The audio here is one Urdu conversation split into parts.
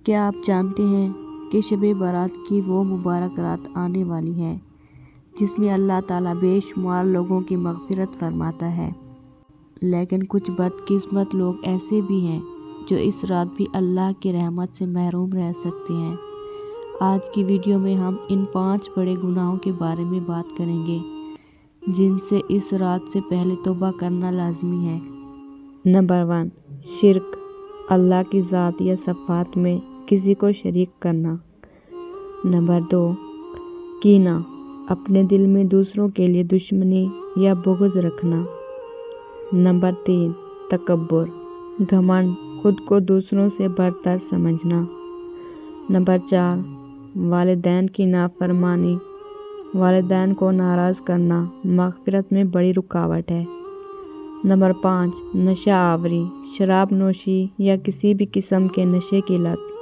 کیا آپ جانتے ہیں کہ شب برات کی وہ مبارک رات آنے والی ہے جس میں اللہ تعالیٰ بے شمار لوگوں کی مغفرت فرماتا ہے، لیکن کچھ بدقسمت لوگ ایسے بھی ہیں جو اس رات بھی اللہ کی رحمت سے محروم رہ سکتے ہیں۔ آج کی ویڈیو میں ہم ان 5 بڑے گناہوں کے بارے میں بات کریں گے جن سے اس رات سے پہلے توبہ کرنا لازمی ہے۔ نمبر 1، شرک، اللہ کی ذات یا صفات میں کسی کو شریک کرنا۔ نمبر 2، کینہ، اپنے دل میں دوسروں کے لیے دشمنی یا بغض رکھنا۔ نمبر 3، تکبر، گھمنڈ، خود کو دوسروں سے برتر سمجھنا۔ نمبر 4، والدین کی نافرمانی، والدین کو ناراض کرنا مغفرت میں بڑی رکاوٹ ہے۔ نمبر 5، نشہ آوری، شراب نوشی یا کسی بھی قسم کے نشے کی لت۔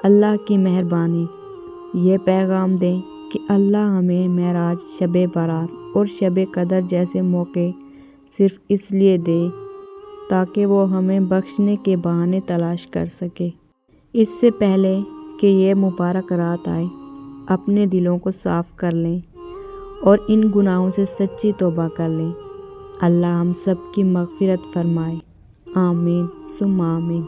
اللہ کی مہربانی، یہ پیغام دیں کہ اللہ ہمیں معراج، شب برات اور شب قدر جیسے موقع صرف اس لیے دے تاکہ وہ ہمیں بخشنے کے بہانے تلاش کر سکے۔ اس سے پہلے کہ یہ مبارک رات آئے، اپنے دلوں کو صاف کر لیں اور ان گناہوں سے سچی توبہ کر لیں۔ اللہ ہم سب کی مغفرت فرمائے، آمین ثم آمین۔